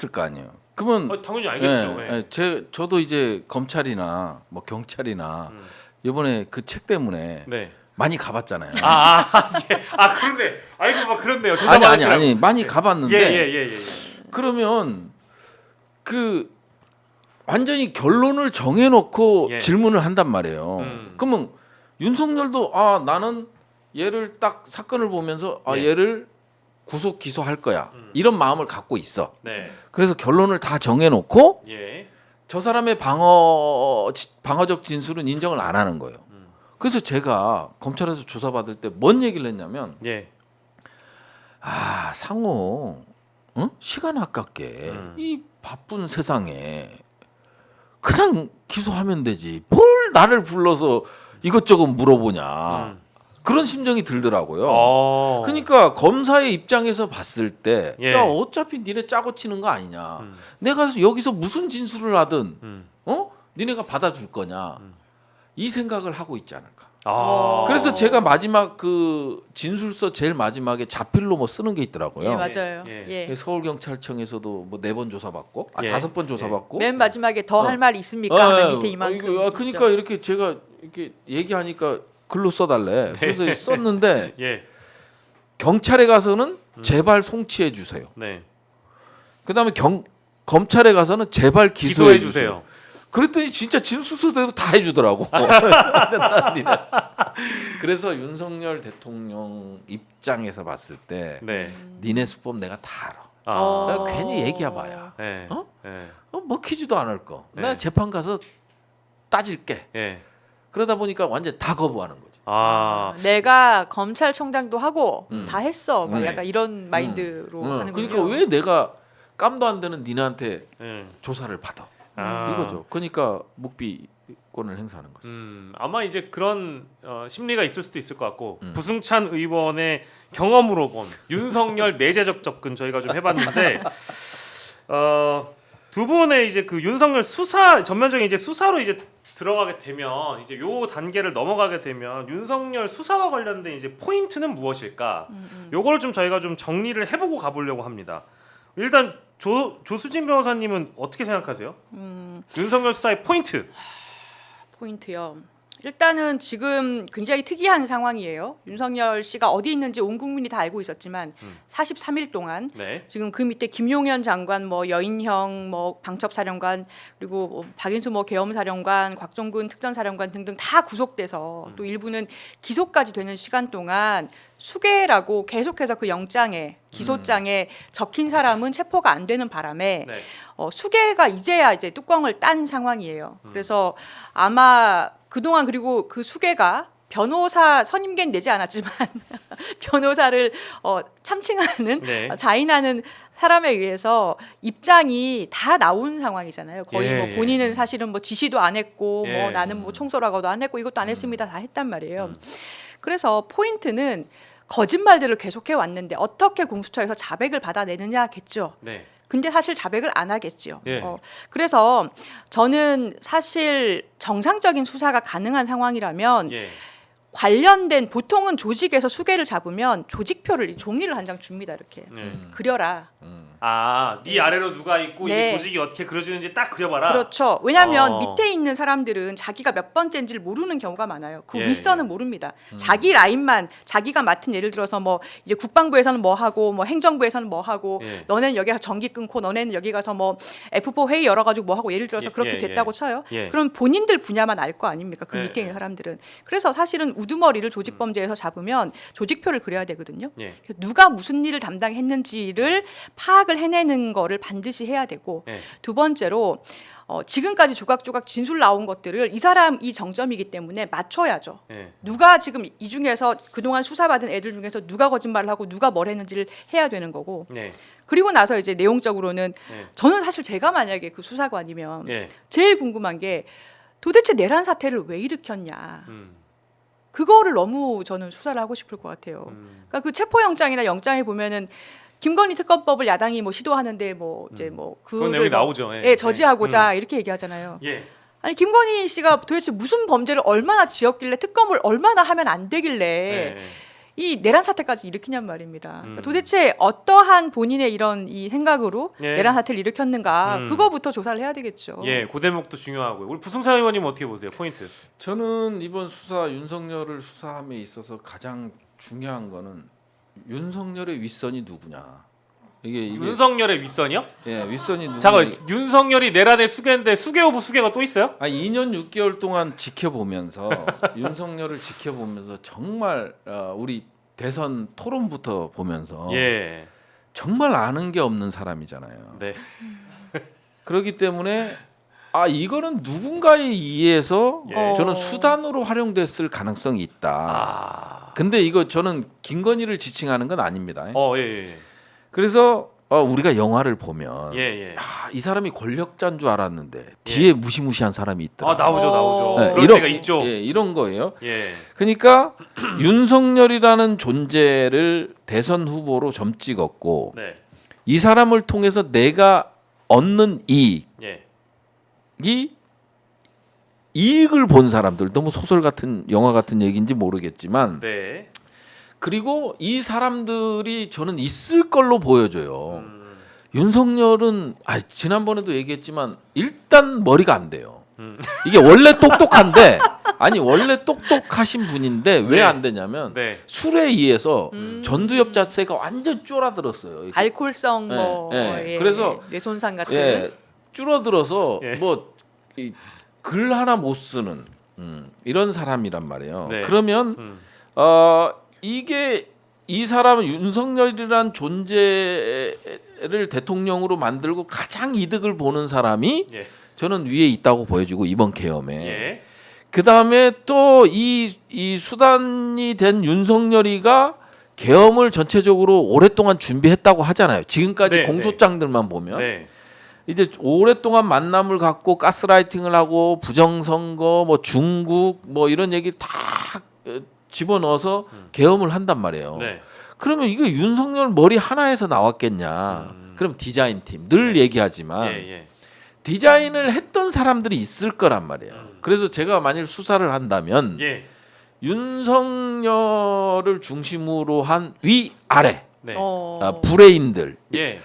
알았을 거 아니에요. 그러면 당연히 알겠죠. 저도 이제 검찰이나 뭐 경찰이나 이번에 그 책 때문에 네. 많이 가봤잖아요. 예. 그런데 아이고 막 그렇네요. 아니 많이 가봤는데 예. 그러면 그 완전히 결론을 정해놓고 예. 질문을 한단 말이에요. 그러면 윤석열도 나는 얘를 딱 사건을 보면서 예. 얘를 구속 기소할 거야 이런 마음을 갖고 있어. 네. 그래서 결론을 다 정해놓고 예. 저 사람의 방어적 진술은 인정을 안 하는 거예요. 그래서 제가 검찰에서 조사받을 때 뭔 얘기를 했냐면 예. 상호 시간 아깝게 이 바쁜 세상에 그냥 기소하면 되지 뭘 나를 불러서 이것저것 물어보냐 그런 심정이 들더라고요. 그러니까 검사의 입장에서 봤을 때 예. 야 어차피 니네 짜고 치는 거 아니냐. 내가 여기서 무슨 진술을 하든 니네가 받아줄 거냐. 이 생각을 하고 있지 않을까. 그래서 제가 마지막 그 진술서 제일 마지막에 자필로 뭐 쓰는 게 있더라고요. 예, 맞아요. 예. 예. 서울경찰청에서도 뭐 4번 조사받고 예. 5번 조사받고 맨 마지막에 더 할 말 있습니까? 하는 밑에 이만큼. 그러니까 있죠. 이렇게 제가 이렇게 얘기하니까 글로 써달래. 그래서 썼는데 예. 경찰에 가서는 제발 송치해 주세요. 네. 그다음에 검찰에 가서는 제발 기소해 주세요. 그랬더니 진짜 진술서대로 다 해주더라고. 그래서 윤석열 대통령 입장에서 봤을 때 네. 니네 수법 내가 다 알아. 괜히 얘기해봐야. 예. 먹히지도 않을 거. 네. 나 재판 가서 따질게. 예. 그러다 보니까 완전 다 거부하는 거지. 내가 검찰총장도 하고 다 했어. 막 네. 약간 이런 마인드로 하는군요. 그러니까 왜 내가 깜도 안 되는 니네한테 예. 조사를 받아? 이거죠. 그러니까 묵비권을 행사하는 거죠. 아마 이제 그런 심리가 있을 수도 있을 것 같고 부승찬 의원의 경험으로 본 윤석열 내재적 접근 저희가 좀 해봤는데 두 분의 이제 그 윤석열 수사 전면적인 이제 수사로 이제 들어가게 되면 이제 요 단계를 넘어가게 되면 윤석열 수사와 관련된 이제 포인트는 무엇일까? 요거를 좀 저희가 좀 정리를 해보고 가보려고 합니다. 일단 조수진 변호사님은 어떻게 생각하세요? 윤석열 수사의 포인트요. 일단은 지금 굉장히 특이한 상황이에요. 윤석열 씨가 어디 있는지 온 국민이 다 알고 있었지만 43일 동안 네. 지금 그 밑에 김용현 장관, 뭐 여인형, 뭐 방첩사령관, 그리고 뭐 박인수 뭐 계엄사령관, 곽종근 특전사령관 등등 다 구속돼서 또 일부는 기소까지 되는 시간 동안 수계라고 계속해서 그 영장에 기소장에 적힌 사람은 체포가 안 되는 바람에 네. 수계가 이제야 이제 뚜껑을 딴 상황이에요. 그래서 아마 그동안 그리고 그 수계가 변호사 선임계는 내지 않았지만 변호사를 참칭하는 네. 자인하는 사람에 의해서 입장이 다 나온 상황이잖아요. 거의 예, 뭐 예. 본인은 사실은 뭐 지시도 안 했고 예. 뭐 나는 뭐 총소라고도 안 했고 이것도 안 했습니다. 다 했단 말이에요. 그래서 포인트는 거짓말들을 계속해 왔는데 어떻게 공수처에서 자백을 받아내느냐겠죠. 네. 근데 사실 자백을 안 하겠죠. 예. 그래서 저는 사실 정상적인 수사가 가능한 상황이라면 예. 관련된 보통은 조직에서 수계를 잡으면 조직표를 종이를 한 장 줍니다. 이렇게 그려라. 네 아래로 누가 있고 네. 이게 조직이 어떻게 그려지는지 딱 그려봐라. 그렇죠. 왜냐하면 밑에 있는 사람들은 자기가 몇 번째인지를 모르는 경우가 많아요. 그 예, 윗선은 모릅니다. 자기 라인만 자기가 맡은 예를 들어서 뭐 이제 국방부에서는 뭐 하고 뭐 행정부에서는 뭐 하고 예. 너네는 여기 가서 전기 끊고 너네는 여기 가서 뭐 F4 회의 열어가지고 뭐 하고 예를 들어서 그렇게 됐다고 쳐요. 그럼 그럼 본인들 분야만 알 거 아닙니까? 그 예, 밑에 있는 예. 사람들은. 그래서 사실은 우두머리를 조직범죄에서 잡으면 조직표를 그려야 되거든요. 예. 그래서 누가 무슨 일을 담당했는지를 파악을 해내는 거를 반드시 해야 되고 예. 두 번째로 지금까지 조각조각 진술 나온 것들을 이 사람이 정점이기 때문에 맞춰야죠. 예. 누가 지금 이 중에서 그동안 수사받은 애들 중에서 누가 거짓말을 하고 누가 뭘 했는지를 해야 되는 거고 네. 그리고 나서 이제 내용적으로는 예. 저는 사실 제가 만약에 그 수사관이면 예. 제일 궁금한 게 도대체 내란 사태를 왜 일으켰냐. 음. 그거를 너무 저는 수사를 하고 싶을 것 같아요. 그러니까 그 체포영장이나 영장에 보면은 김건희 특검법을 야당이 뭐 시도하는데 뭐 이제 뭐 그건 내용이 나오죠. 예, 저지하고자 이렇게 얘기하잖아요. 예. 아니 김건희 씨가 도대체 무슨 범죄를 얼마나 지었길래 특검을 얼마나 하면 안 되길래 예. 이 내란 사태까지 일으키냔 말입니다. 그러니까 도대체 어떠한 본인의 이런 이 생각으로 예. 내란 사태를 일으켰는가 그거부터 조사를 해야 되겠죠. 예, 그 대목도 중요하고요. 우리 부승찬 의원님 어떻게 보세요? 포인트. 저는 이번 수사 윤석열을 수사함에 있어서 가장 중요한 거는 윤석열의 윗선이 누구냐. 이게 윤석열의 윗선이요? 예, 윗선이 누구냐. 잠깐 윤석열이 내란의 수괴인데 수괴 오브 수괴가 또 있어요? 2년 6개월 동안 지켜보면서 윤석열을 지켜보면서 정말 우리 대선 토론부터 보면서 예. 정말 아는 게 없는 사람이잖아요. 네. 그렇기 때문에 이거는 누군가에 의해서 예. 저는 수단으로 활용됐을 가능성이 있다. 근데 이거 저는 김건희를 지칭하는 건 아닙니다. 예, 예. 그래서 우리가 영화를 보면 예, 예. 이 사람이 권력자인 줄 알았는데 뒤에 무시무시한 사람이 있더라. 나오죠. 네, 그런 데가 있죠. 예, 이런 거예요. 예. 그러니까 윤석열이라는 존재를 대선 후보로 점 찍었고 네. 이 사람을 통해서 내가 얻는 이익이 예. 이익을 본 사람들, 너무 소설 같은 영화 같은 얘기인지 모르겠지만 네. 그리고 이 사람들이 저는 있을 걸로 보여져요. 윤석열은 지난번에도 얘기했지만 일단 머리가 안 돼요. 이게 원래 똑똑한데 원래 똑똑하신 분인데 왜 안 되냐면 네. 술에 의해서 전두엽 자체가 완전 줄어들었어요. 알코올성 예, 뭐 예. 예, 그래서 뇌손상 같은 줄어들어서 예. 글 하나 못 쓰는 이런 사람이란 말이에요. 네. 그러면 이게 이 사람은 윤석열이란 존재를 대통령으로 만들고 가장 이득을 보는 사람이 예. 저는 위에 있다고 보여지고 이번 계엄에 예. 그 다음에 또 이 수단이 된 윤석열이가 계엄을 전체적으로 오랫동안 준비했다고 하잖아요. 지금까지 네, 공소장들만 보면 네. 이제 오랫동안 만남을 갖고 가스라이팅을 하고 부정선거 뭐 중국 뭐 이런 얘기 다 집어넣어서 계엄을 한단 말이에요. 네. 그러면 이거 윤석열 머리 하나에서 나왔겠냐? 그럼 디자인팀 늘 얘기하지만 예. 디자인을 했던 사람들이 있을 거란 말이에요. 그래서 제가 만일 수사를 한다면 예. 윤석열을 중심으로 한 위아래 네. 브레인들 예.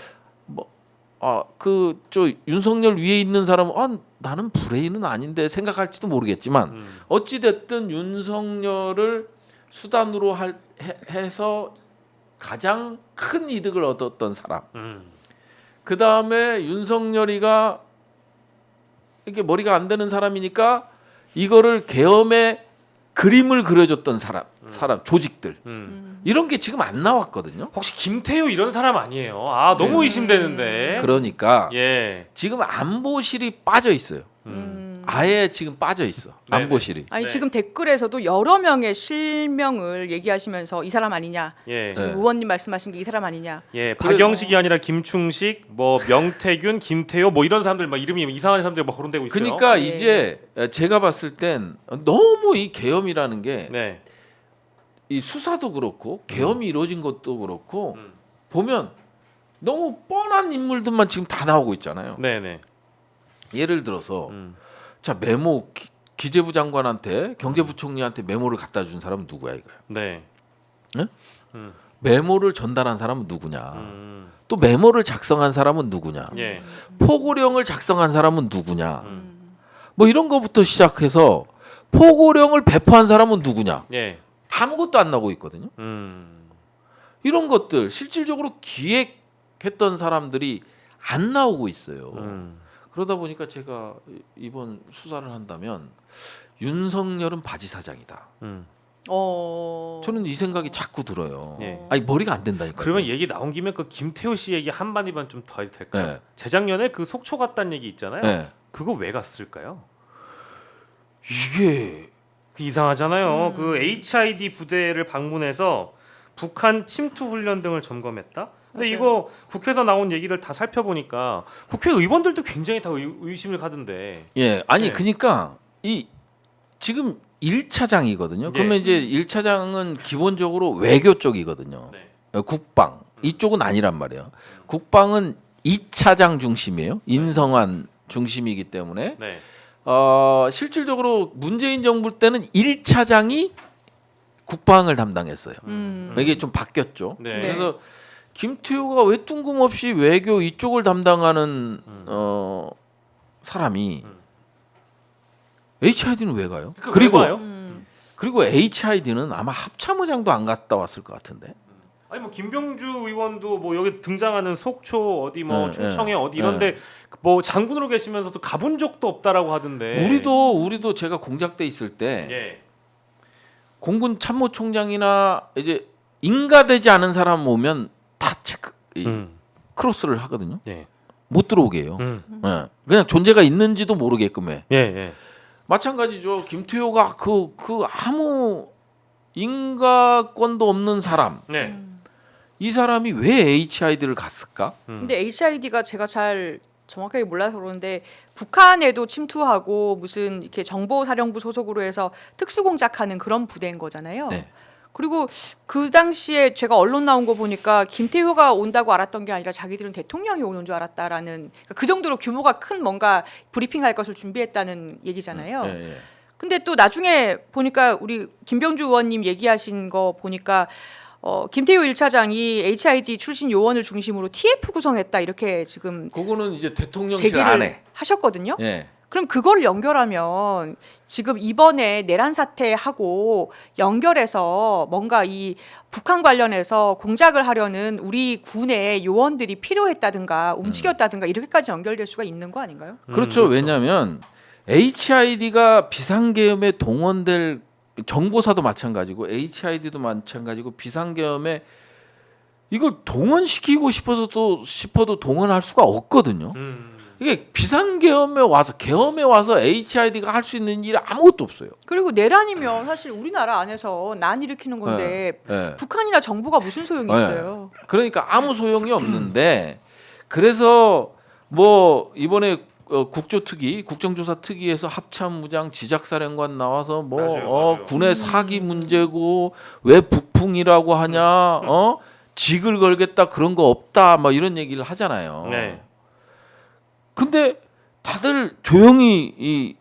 저 윤석열 위에 있는 사람은 나는 브레인은 아닌데 생각할지도 모르겠지만 어찌 됐든 윤석열을 수단으로 해서 가장 큰 이득을 얻었던 사람. 그 다음에 윤석열이가 이게 머리가 안 되는 사람이니까 이거를 계엄의 그림을 그려줬던 사람 조직들 이런 게 지금 안 나왔거든요. 혹시 김태효 이런 사람 아니에요? 너무 의심되는데. 그러니까 예. 지금 안보실이 빠져 있어요. 아예 지금 빠져 있어. 네네. 안보실이. 아니 네. 지금 댓글에서도 여러 명의 실명을 얘기하시면서 이 사람 아니냐. 예. 네. 의원님 말씀하신 게 이 사람 아니냐. 예, 박영식이 아니라 김충식, 뭐 명태균, 김태효 뭐 이런 사람들 막 이름이 이상한 사람들 막 거론되고 있어요. 그러니까 예. 이제 제가 봤을 땐 너무 이 계엄이라는 게 네. 이 수사도 그렇고 계엄이 이루어진 것도 그렇고 보면 너무 뻔한 인물들만 지금 다 나오고 있잖아요. 네, 네. 예를 들어서 자 메모 기재부 장관한테 경제부총리한테 메모를 갖다 준 사람은 누구야 이거야? 네. 네? 메모를 전달한 사람은 누구냐? 음. 또 메모를 작성한 사람은 누구냐? 예. 포고령을 작성한 사람은 누구냐? 뭐 이런 거부터 시작해서 포고령을 배포한 사람은 누구냐? 예. 아무것도 안 나오고 있거든요. 이런 것들 실질적으로 기획했던 사람들이 안 나오고 있어요. 그러다 보니까 제가 이번 수사를 한다면 윤석열은 바지 사장이다. 저는 이 생각이 자꾸 들어요. 예. 아니 머리가 안 된다니까. 그러면 얘기 나온 김에 그 김태효 씨 얘기 한마디만 좀 더 해도 될까요? 네. 재작년에 그 속초 갔다는 얘기 있잖아요. 네. 그거 왜 갔을까요? 이게 그 이상하잖아요. 그 HID 부대를 방문해서 북한 침투 훈련 등을 점검했다. 근데 맞아요. 이거 국회에서 나온 얘기들 다 살펴보니까 국회의원들도 굉장히 다 의심을 가던데. 예 아니 네. 그러니까 이 지금 1차장이거든요. 그러면 이제 1차장은 기본적으로 외교 쪽이거든요. 네. 국방 이쪽은 아니란 말이에요. 국방은 2차장 중심이에요. 인성한 중심이기 때문에 네. 실질적으로 문재인 정부 때는 1차장이 국방을 담당했어요. 음. 이게 좀 바뀌었죠. 네. 그래서 김태효가 왜 뜬금없이 외교 이쪽을 담당하는 사람이 HID는 왜 가요? 그리고 요 그리고 HID는 아마 합참의장도 안 갔다 왔을 것 같은데. 아니 뭐 김병주 의원도 뭐 여기 등장하는 속초 어디 뭐 네, 충청에 네. 어디 이런데 뭐 장군으로 계시면서도 가본 적도 없다라고 하던데. 우리도 제가 공작대 있을 때 예. 공군 참모총장이나 이제 인가되지 않은 사람 오면 다 체크 크로스를 하거든요. 예. 못 들어오게 해요. 예. 그냥 존재가 있는지도 모르게끔 해. 예, 예. 마찬가지죠. 김태효가 그 아무 인가권도 없는 사람. 네. 이 사람이 왜 HID를 갔을까? 근데 HID가 제가 잘 정확하게 몰라서 그러는데 북한에도 침투하고 무슨 이렇게 정보사령부 소속으로 해서 특수공작하는 그런 부대인 거잖아요. 네. 그리고 그 당시에 제가 언론 나온 거 보니까 김태효가 온다고 알았던 게 아니라 자기들은 대통령이 오는 줄 알았다라는 그러니까 그 정도로 규모가 큰 뭔가 브리핑할 것을 준비했다는 얘기잖아요. 예, 예. 근데 또 나중에 보니까 우리 김병주 의원님 얘기하신 거 보니까 김태효 1차장이 HID 출신 요원을 중심으로 TF 구성했다 이렇게 지금 그거는 이제 대통령실 제기를 안에. 하셨거든요. 예. 그럼 그걸 연결하면 지금 이번에 내란 사태하고 연결해서 뭔가 이 북한 관련해서 공작을 하려는 우리 군의 요원들이 필요했다든가 움직였다든가 이렇게까지 연결될 수가 있는 거 아닌가요? 그렇죠. 왜냐하면 HID가 비상계엄에 동원될 정보사도 마찬가지고 HID도 마찬가지고 비상계엄에 이걸 동원시키고 싶어도 동원할 수가 없거든요. 이게 비상계엄에 와서 HID가 할 수 있는 일이 아무것도 없어요. 그리고 내란이면 사실 우리나라 안에서 난 일으키는 건데 네. 북한이나 정부가 무슨 소용이 네. 있어요? 그러니까 아무 소용이 없는데 그래서 뭐 이번에 국정조사 특위에서 합참무장 지작사령관 나와서 뭐 맞아요. 군의 사기 문제고 왜 북풍이라고 하냐 직을 걸겠다 그런 거 없다 막 이런 얘기를 하잖아요. 네. 근데 다들 조용히 이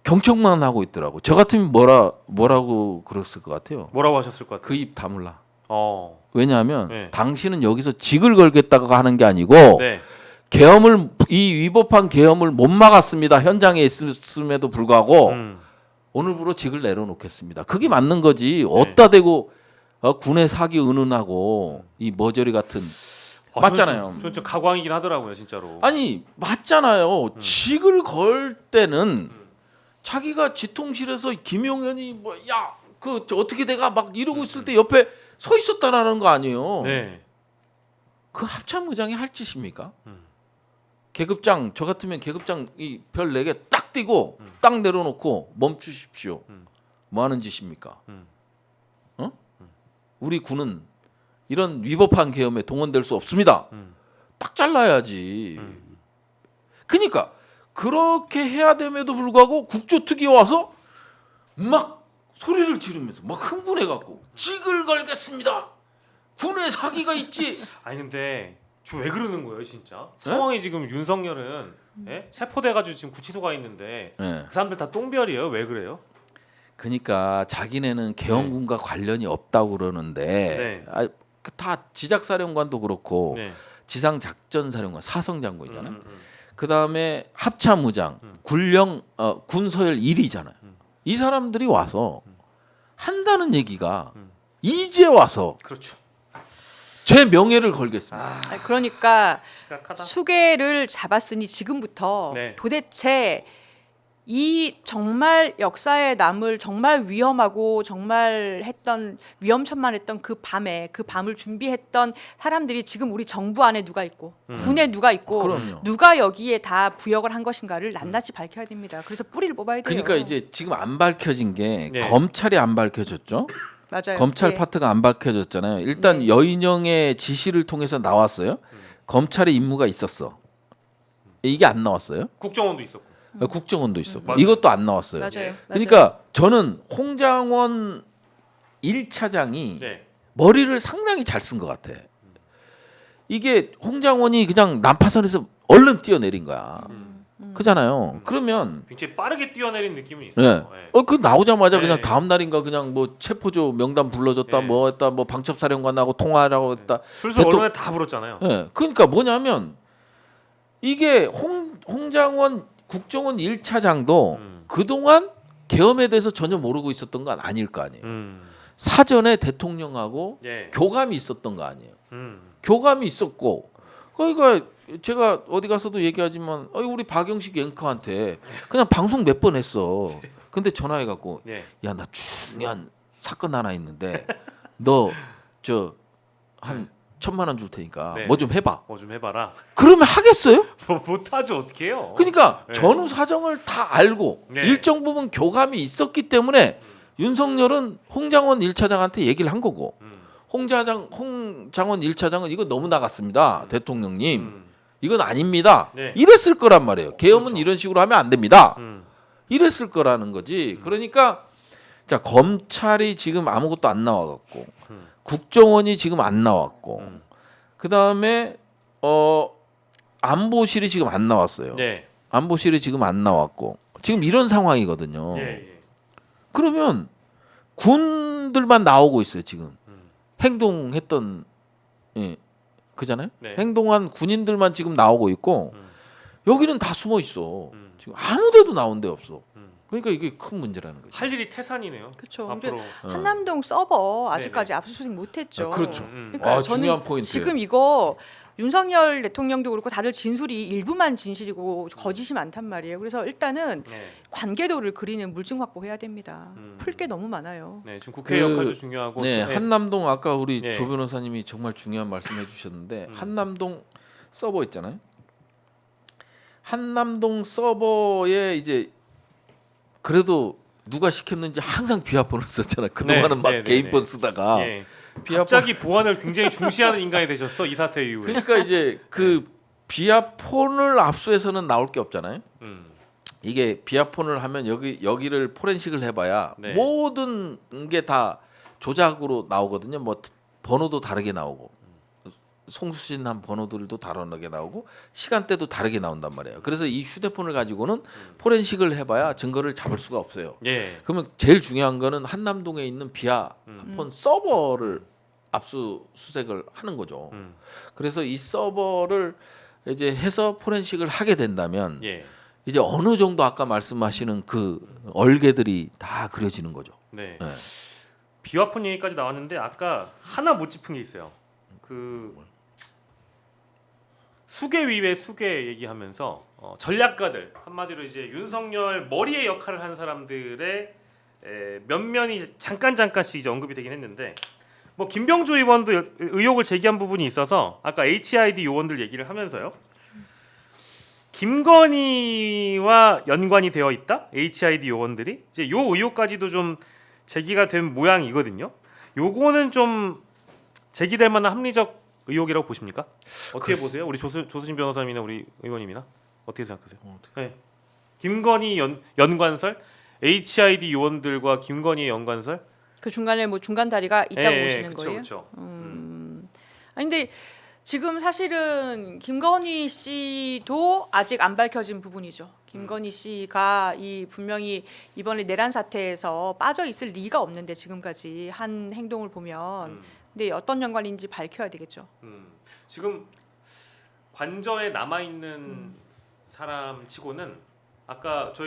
경청만 하고 있더라고. 저 같으면 뭐라고 그랬을 것 같아요. 뭐라고 하셨을 것 같아요? 그 입 다물라. 왜냐하면 네. 당신은 여기서 직을 걸겠다고 하는 게 아니고 네. 위법한 계엄을 못 막았습니다. 현장에 있음에도 불구하고 오늘부로 직을 내려놓겠습니다. 그게 맞는 거지. 어디다 대고 군의 사기 은은하고 이 머저리 같은 맞잖아요. 저는 좀 가광이긴 하더라고요, 진짜로. 아니 맞잖아요. 직을 걸 때는 자기가 지통실에서 김용현이 어떻게 돼가 막 이러고 있을 때 옆에 서 있었다라는 거 아니에요. 네. 그 합참의장이 할 짓입니까? 계급장 저 같으면 계급장 이 별 4개 딱 띄고 딱 내려놓고 멈추십시오. 뭐 하는 짓입니까? 우리 군은 이런 위법한 계엄에 동원될 수 없습니다. 딱 잘라야지. 그러니까 그렇게 해야 됨에도 불구하고 국조특위 와서 막 소리를 지르면서 막 흥분해갖고 직을 걸겠습니다. 군의 사기가 있지. 아니 근데 저 왜 그러는 거예요, 진짜? 상황이 지금 윤석열은 체포돼가지고 지금 구치소가 있는데 네. 그 사람들 다 똥별이에요. 왜 그래요? 그러니까 자기네는 계엄군과 관련이 없다고 그러는데 다 지작사령관도 그렇고 네. 지상작전사령관 사성장군이잖아요. 그 다음에 합참의장, 군서열 1위잖아요. 이 사람들이 와서 한다는 얘기가 이제 와서 그렇죠. 제 명예를 걸겠습니다. 그러니까 심각하다. 수계를 잡았으니 지금부터 네. 도대체 이 정말 역사에 남을 정말 위험하고 정말 위험천만했던 그 밤을 준비했던 사람들이 지금 우리 정부 안에 누가 있고 군에 누가 있고 그럼요. 누가 여기에 다 부역을 한 것인가를 낱낱이 밝혀야 됩니다. 그래서 뿌리를 뽑아야 돼요. 그러니까 이제 지금 안 밝혀진 게 네. 검찰이 안 밝혀졌죠. 맞아요. 검찰 예. 파트가 안 밝혀졌잖아요. 일단 네. 여인영의 지시를 통해서 나왔어요. 검찰의 임무가 있었어. 이게 안 나왔어요. 국정원도 있었고. 국정원도 있었고 맞아요. 이것도 안 나왔어요. 맞아요. 그러니까 저는 홍장원 1차장이 네. 머리를 상당히 잘 쓴 것 같아. 이게 홍장원이 그냥 난파선에서 얼른 뛰어내린 거야. 그잖아요. 그러면 굉장히 빠르게 뛰어내린 느낌이 있어요. 네. 그 나오자마자 네. 그냥 다음 날인가 그냥 뭐 체포조 명단 불러줬다 네. 뭐 했다 뭐 방첩사령관하고 통화하라고 했다. 술술 언론에 다 불었잖아요. 예. 그러니까 뭐냐면 이게 홍장원 국정원 1차장도 그동안 계엄에 대해서 전혀 모르고 있었던 건 아닐 거 아니에요. 사전에 대통령하고 예. 교감이 있었던 거 아니에요. 음. 교감이 있었고 그러니까 제가 어디 가서도 얘기하지만 우리 박영식 앵커한테 그냥 방송 몇 번 했어. 근데 전화해 갖고 예. 야 나 중요한 사건 하나 있는데 너 저 한 1,000만 원 줄 테니까 네. 뭐 좀 해봐. 뭐 좀 해봐라. 그러면 하겠어요? 뭐 못하죠 어떻게 해요? 그러니까 네. 전후 사정을 다 알고 네. 일정 부분 교감이 있었기 때문에 윤석열은 홍장원 1차장한테 얘기를 한 거고 홍장원 1차장은 이거 너무 나갔습니다. 대통령님. 이건 아닙니다. 네. 이랬을 거란 말이에요. 계엄은 그렇죠. 이런 식으로 하면 안 됩니다. 음. 이랬을 거라는 거지. 그러니까 자 검찰이 지금 아무것도 안 나와갖고 국정원이 지금 안 나왔고 그 다음에 안보실이 지금 안 나왔어요. 네. 안보실이 지금 안 나왔고 지금 이런 상황이거든요. 예, 예. 그러면 군들만 나오고 있어요 지금 행동했던 그잖아요. 네. 행동한 군인들만 지금 나오고 있고 여기는 다 숨어 있어. 음. 지금 아무데도 나온 데 없어. 음. 그러니까 이게 큰 문제라는 거죠. 할 일이 태산이네요. 그렇죠. 앞으로. 한남동 서버 아직까지 네네. 압수수색 못했죠. 그렇죠. 그러니까 중요한 저는 포인트. 지금 이거 윤석열 대통령도 그렇고 다들 진술이 일부만 진실이고 거짓이 많단 말이에요. 그래서 일단은 네. 관계도를 그리는 물증 확보해야 됩니다. 음. 풀 게 너무 많아요. 네, 지금 국회 역할도 중요하고. 네, 네. 한남동 아까 우리 네. 조 변호사님이 정말 중요한 말씀해 주셨는데 음. 한남동 서버 있잖아요. 한남동 서버에 이제 그래도 누가 시켰는지 항상 비화폰을 썼잖아. 그동안은 네, 막 네, 네, 개인폰 네. 쓰다가 예. 비화폰 갑자기 보안을 굉장히 중시하는 인간이 되셨어 이 사태 이후에. 그러니까 이제 그 비화폰을 압수해서는 나올 게 없잖아요. 음. 이게 비화폰을 하면 여기를 포렌식을 해봐야 네. 모든 게 다 조작으로 나오거든요. 뭐 번호도 다르게 나오고 송수신한 번호들도 다르게 나오고 시간대도 다르게 나온단 말이에요. 그래서 이 휴대폰을 가지고는 포렌식을 해봐야 증거를 잡을 수가 없어요. 예. 그러면 제일 중요한 거는 한남동에 있는 비화폰 서버를 압수수색을 하는 거죠. 그래서 이 서버를 이제 해서 포렌식을 하게 된다면 예. 이제 어느 정도 아까 말씀하시는 그 얼개들이 다 그려지는 거죠. 네. 네. 비화폰 얘기까지 나왔는데 아까 하나 못 짚은 게 있어요. 그 수계 위에 수계 얘기하면서 전략가들 한마디로 이제 윤석열 머리의 역할을 한 사람들의 면면이 잠깐씩 이제 언급이 되긴 했는데 뭐 김병조 의원도 의혹을 제기한 부분이 있어서 아까 HID 요원들 얘기를 하면서요. 김건희와 연관이 되어 있다. HID 요원들이 이제 요 의혹까지도 좀 제기가 된 모양이거든요. 요거는 좀 제기될 만한 합리적 의혹이라고 보십니까? 어떻게 보세요? 우리 조수진 변호사님이나 우리 의원님이나 어떻게 생각하세요? 네. 김건희 연관설, HID 요원들과 김건희의 연관설? 그 중간에 뭐 중간 다리가 있다고 보시는 그쵸, 거예요? 그쵸. 아니 근데 지금 사실은 김건희 씨도 아직 안 밝혀진 부분이죠. 김건희 씨가 이 분명히 이번에 내란 사태에서 빠져 있을 리가 없는데 지금까지 한 행동을 보면 근데 어떤 연관인지 밝혀야 되겠죠. 지금 관저에 남아 있는 사람치고는 아까 저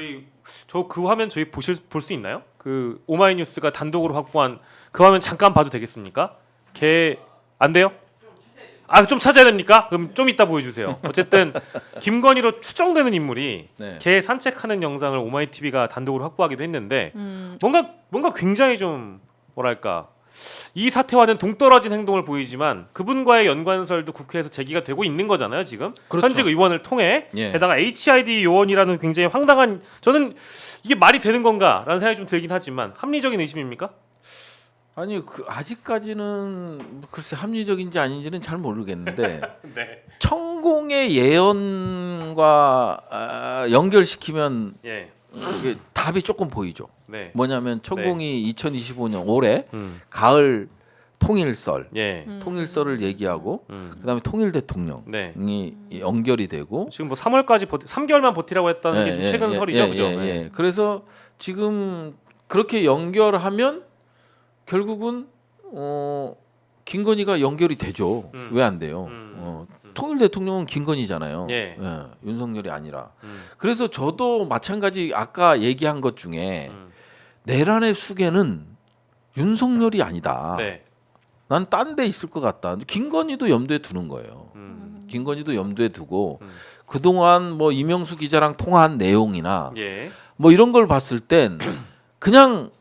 그 화면 저희 볼 수 있나요? 그 오마이뉴스가 단독으로 확보한 그 화면 잠깐 봐도 되겠습니까? 걔 안 돼요? 아 좀 찾아야 됩니까? 그럼 좀 이따 보여주세요. 어쨌든 김건희로 추정되는 인물이 네. 걔 산책하는 영상을 오마이TV가 단독으로 확보하기도 했는데 뭔가 굉장히 좀 뭐랄까 이 사태와는 동떨어진 행동을 보이지만 그분과의 연관설도 국회에서 제기가 되고 있는 거잖아요 지금 그렇죠. 현직 의원을 통해 예. 게다가 HID 요원이라는 굉장히 황당한 저는 이게 말이 되는 건가라는 생각이 좀 들긴 하지만 합리적인 의심입니까? 아니 아직까지는 글쎄 합리적인지 아닌지는 잘 모르겠는데 네. 천공의 예언과 연결시키면 예. 이게 답이 조금 보이죠. 네. 뭐냐면 천공이 2025년 올해 음. 가을 통일설, 예. 통일설을 얘기하고 그다음에 통일 대통령이 네. 연결이 되고 지금 뭐 3월까지 3개월만 버티라고 했다는 게 지금 최근 설이죠, 그죠? 예. 그래서 지금 그렇게 연결하면 결국은 김건희가 연결이 되죠. 왜 안 돼요? 통일 대통령은 김건희잖아요. 예. 윤석열이 아니라. 그래서 저도 마찬가지 아까 얘기한 것 중에 내란의 수계는 윤석열이 아니다. 네. 난 딴 데 있을 것 같다. 김건희도 염두에 두는 거예요. 김건희도 염두에 두고 그동안 뭐 이명수 기자랑 통화한 내용이나 예. 뭐 이런 걸 봤을 땐 그냥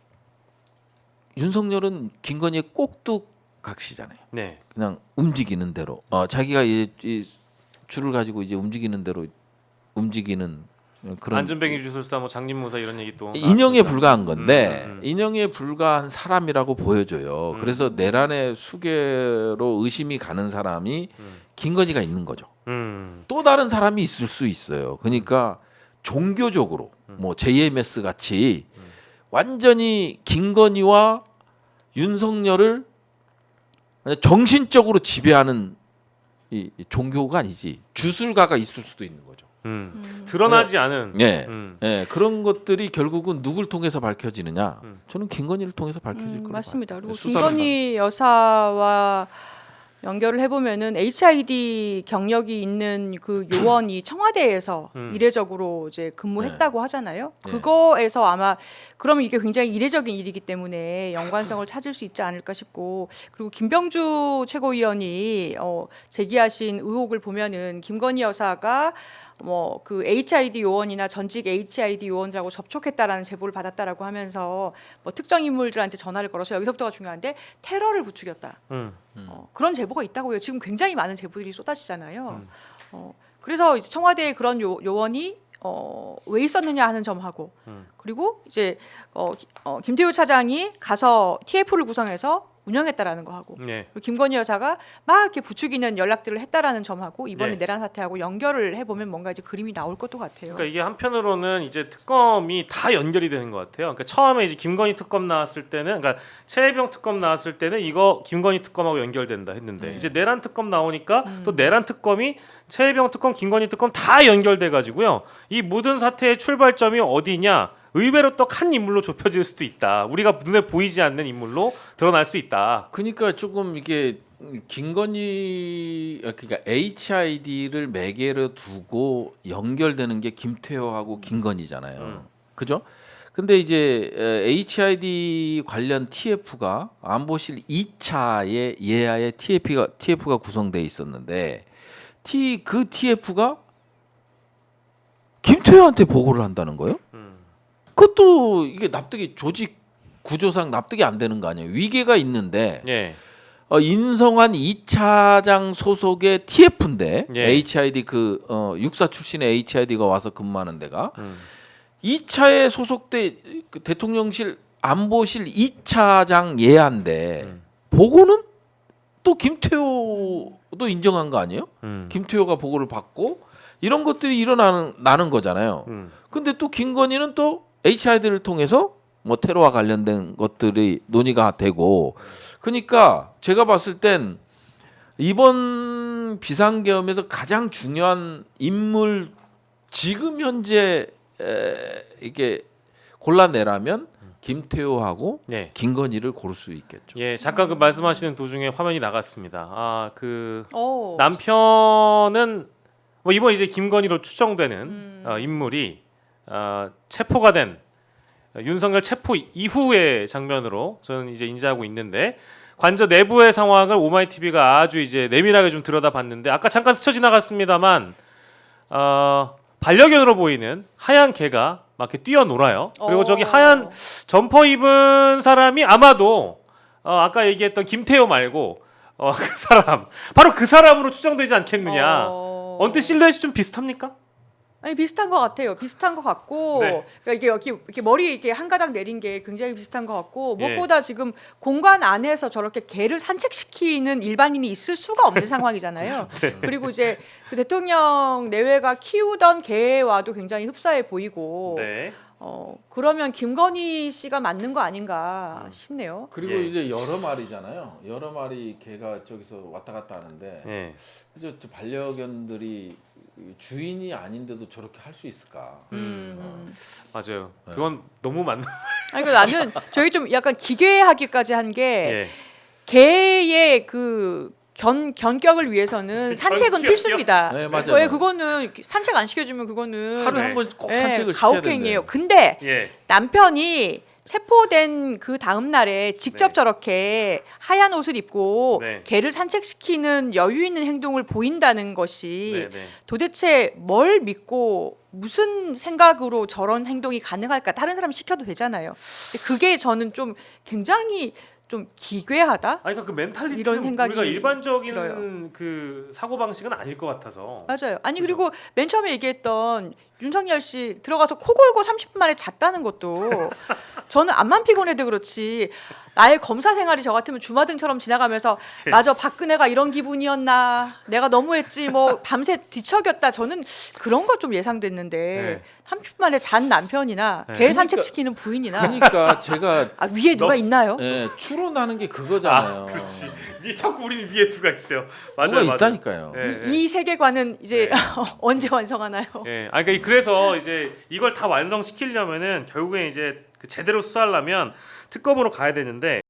윤석열은 김건희의 꼭두각시잖아요. 네. 그냥 움직이는 대로 자기가 이 줄을 가지고 이제 움직이는 대로 움직이는 그런 안전뱅이 주술사 뭐 장님무사 이런 얘기 또 인형에 불과한 건데 음. 인형에 불과한 사람이라고 보여줘요. 그래서 내란의 수계로 의심이 가는 사람이 김건희가 있는 거죠. 또 다른 사람이 있을 수 있어요. 그러니까 종교적으로 뭐 JMS 같이 완전히 김건희와 윤석열을 정신적으로 지배하는 이 종교가 아니지 주술가가 있을 수도 있는 거죠. 드러나지 않은 예, 그런 것들이 결국은 누굴 통해서 밝혀지느냐? 저는 김건희를 통해서 밝혀질 거라고 맞습니다. 봐요. 그리고 수사를 김건희 여사와 연결을 해보면은 HID 경력이 있는 그 요원이 청와대에서 이례적으로 이제 근무했다고 하잖아요. 네. 그거에서 아마 그러면 이게 굉장히 이례적인 일이기 때문에 연관성을 찾을 수 있지 않을까 싶고 그리고 김병주 최고위원이 제기하신 의혹을 보면은 김건희 여사가 뭐 그 HID 요원이나 전직 HID 요원들하고 접촉했다라는 제보를 받았다라고 하면서 뭐 특정 인물들한테 전화를 걸어서 여기서부터가 중요한데 테러를 부추겼다. 그런 제보가 있다고요. 지금 굉장히 많은 제보들이 쏟아지잖아요. 그래서 이제 청와대에 그런 요원이 왜 있었느냐 하는 점하고 그리고 이제 김태우 차장이 가서 TF를 구성해서 운영했다라는 거 하고 네. 그리고 김건희 여사가 막 이렇게 부추기는 연락들을 했다라는 점하고 이번에 네. 내란 사태하고 연결을 해보면 뭔가 이제 그림이 나올 것도 같아요. 그러니까 이게 한편으로는 이제 특검이 다 연결이 되는 것 같아요. 그러니까 처음에 이제 김건희 특검 나왔을 때는, 그러니까 최혜병 특검 나왔을 때는 이거 김건희 특검하고 연결된다 했는데 이제 내란 특검 나오니까 또 내란 특검이 최혜병 특검, 김건희 특검 다 연결돼 가지고요. 이 모든 사태의 출발점이 어디냐? 의외로 또 한 인물로 좁혀질 수도 있다. 우리가 눈에 보이지 않는 인물로 드러날 수 있다. 그러니까 조금 이게 김건희 그러니까 HID를 매개로 두고 연결되는 게 김태호하고 김건희잖아요. 그죠? 근데 이제 HID 관련 TF가 안보실 2차의 예하에 TF가 구성돼 있었는데 그 TF가 김태호한테 보고를 한다는 거예요? 그것도 이게 납득이 조직 구조상 납득이 안 되는 거 아니에요? 위계가 있는데 예. 인성한 2차장 소속의 TF인데 예. HID 육사 출신의 HID가 와서 근무하는 데가 2차에 소속돼 그 대통령실 안보실 2차장 예한데 보고는 또 김태호도 인정한 거 아니에요? 김태호가 보고를 받고 이런 것들이 일어나는 거잖아요. 근데 또 김건희는 또 HID를 통해서 뭐 테러와 관련된 것들이 논의가 되고 그러니까 제가 봤을 땐 이번 비상계엄에서 가장 중요한 인물 지금 현재 이게 골라내라면 김태호하고 네. 김건희를 고를 수 있겠죠. 예, 잠깐 그 말씀하시는 도중에 화면이 나갔습니다. 그 오. 남편은 뭐 이번 이제 김건희로 추정되는 인물이 체포가 된 윤석열 체포 이후의 장면으로 저는 이제 인지하고 있는데 관저 내부의 상황을 오마이TV가 아주 이제 내밀하게 좀 들여다봤는데 아까 잠깐 스쳐 지나갔습니다만 반려견으로 보이는 하얀 개가 막 이렇게 뛰어놀아요. 그리고 저기 하얀 점퍼 입은 사람이 아마도 아까 얘기했던 김태호 말고 그 사람 바로 그 사람으로 추정되지 않겠느냐. 언뜻 실루엣이 좀 비슷합니까? 아니 비슷한 것 같아요. 비슷한 것 같고 네. 그러니까 이렇게 머리 이렇게 한 가닥 내린 게 굉장히 비슷한 것 같고 예. 무엇보다 지금 공간 안에서 저렇게 개를 산책시키는 일반인이 있을 수가 없는 상황이잖아요. 네. 그리고 이제 그 대통령 내외가 키우던 개와도 굉장히 흡사해 보이고 네. 그러면 김건희 씨가 맞는 거 아닌가 싶네요. 그리고 예. 이제 여러 마리잖아요. 여러 마리 개가 저기서 왔다 갔다 하는데 예. 이제 저 반려견들이 주인이 아닌데도 저렇게 할 수 있을까? 맞아요. 네. 그건 너무 맞는. 아니, 그러니까 나는 저희 좀 약간 기괴하기까지 한 게 예. 개의 그 견격을 위해서는 산책은 견격이요? 필수입니다. 네, 맞아요. 예, 그거는 산책 안 시켜주면 그거는 하루에 네. 한 번 꼭 예, 산책을 시켜야 가혹행위예요. 된대요. 근데 예. 남편이 체포된 그 다음 날에 직접 네. 저렇게 하얀 옷을 입고 네. 개를 산책시키는 여유 있는 행동을 보인다는 것이 네, 네. 도대체 뭘 믿고 무슨 생각으로 저런 행동이 가능할까? 다른 사람 시켜도 되잖아요. 근데 그게 저는 좀 굉장히 좀 기괴하다. 아니 그러니까 그 멘탈리티는 이런 생각이 우리가 일반적인 들어요. 그 사고 방식은 아닐 것 같아서. 맞아요. 아니 그죠? 그리고 맨 처음에 얘기했던 윤석열 씨 들어가서 코 골고 30분 만에 잤다는 것도 저는 암만 피곤해도 그렇지 나의 검사 생활이 저 같으면 주마등처럼 지나가면서 맞아 박근혜가 이런 기분이었나 내가 너무했지 뭐 밤새 뒤척였다 저는 그런 거 좀 예상됐는데 네. 30분 만에 잔 남편이나 네. 개 산책시키는 부인이나 그러니까 제가 아, 위에 누가 있나요? 예, 추론하는 게 그거잖아요. 아, 그렇지. 위에 자꾸 우리는 위에 누가 있어요. 맞아요, 누가 맞아요. 있다니까요. 예, 예. 이 세계관은 이제 네. 언제 완성하나요? 예. 아 그러니까 그래서 이제 이걸 다 완성시키려면은 결국에 이제 그 제대로 수사하려면 특검으로 가야 되는데